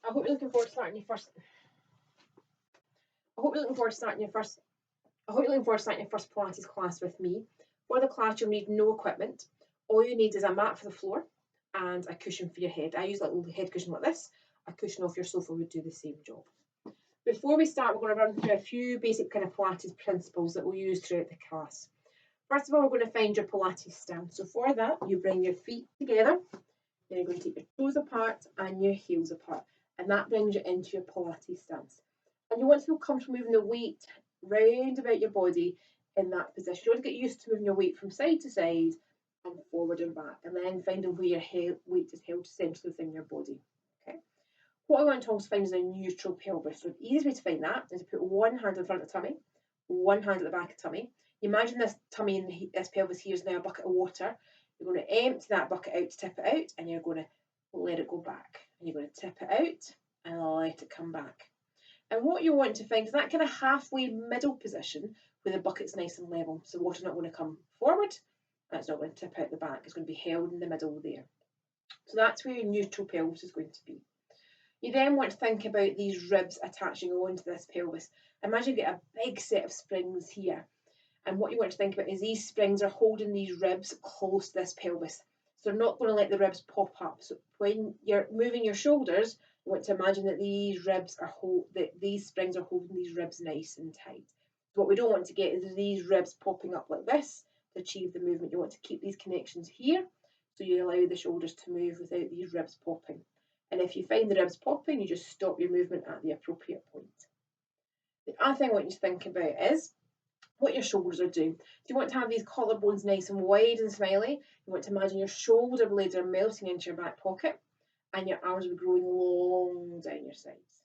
I hope you're looking forward to starting your first. I hope you're looking forward to starting your first. I hope you're looking forward to starting your first Pilates class with me. For the class, you'll need no equipment. All you need is a mat for the floor and a cushion for your head. I use like a little head cushion like this. A cushion off your sofa would do the same job. Before we start, we're going to run through a few basic kind of Pilates principles that we'll use throughout the class. First of all, we're going to find your Pilates stance. So for that, you bring your feet together. Then you're going to take your toes apart and your heels apart. And that brings you into your Pilates stance. And you want to feel comfortable moving the weight round about your body in that position. You want to get used to moving your weight from side to side and forward and back. And then finding where your weight is held centrally within your body. Okay. What I want to also find is a neutral pelvis. So the easiest way to find that is to put one hand in front of the tummy, one hand at the back of the tummy. You imagine this tummy and this pelvis here is now a bucket of water. You're going to empty that bucket out to tip it out, and you're going to let it go back. And you're going to tip it out and let it come back. And what you want to find is that kind of halfway middle position where the bucket's nice and level. So the water's not going to come forward, and it's not going to tip out the back. It's going to be held in the middle there. So that's where your neutral pelvis is going to be. You then want to think about these ribs attaching onto this pelvis. Imagine you get a big set of springs here. And what you want to think about is these springs are holding these ribs close to this pelvis. So they're not going to let the ribs pop up. So when you're moving your shoulders, you want to imagine that these springs are holding these ribs nice and tight. So what we don't want to get is these ribs popping up like this to achieve the movement. You want to keep these connections here so you allow the shoulders to move without these ribs popping. And if you find the ribs popping, you just stop your movement at the appropriate point. The other thing I want you to think about is what your shoulders are doing. Do you want to have these collarbones nice and wide and smiley? You want to imagine your shoulder blades are melting into your back pocket and your arms are growing long down your sides.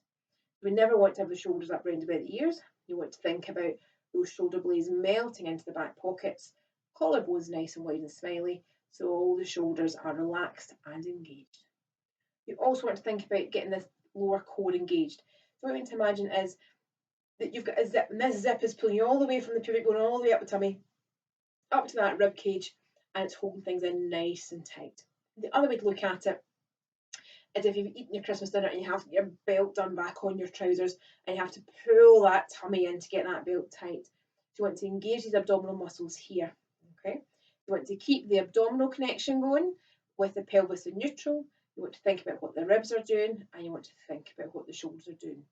We never want to have the shoulders up round about the ears. You want to think about those shoulder blades melting into the back pockets, collarbones nice and wide and smiley, so all the shoulders are relaxed and engaged. You also want to think about getting this lower core engaged. So what you want to imagine is that you've got a zip, and this zip is pulling you all the way from the pubic bone all the way up the tummy, up to that rib cage, and it's holding things in nice and tight. The other way to look at it is if you've eaten your Christmas dinner and you have your belt done back on your trousers and you have to pull that tummy in to get that belt tight. So you want to engage these abdominal muscles here. Okay. You want to keep the abdominal connection going with the pelvis in neutral. You want to think about what the ribs are doing, and you want to think about what the shoulders are doing.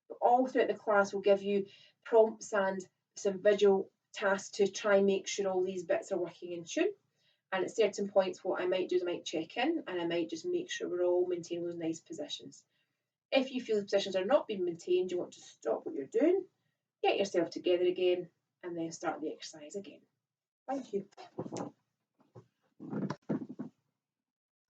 But all throughout the class, we'll give you prompts and some visual tasks to try and make sure all these bits are working in tune. And at certain points, what I might do is I might check in and I might just make sure we're all maintaining those nice positions. If you feel the positions are not being maintained, you want to stop what you're doing, get yourself together again, and then start the exercise again. Thank you.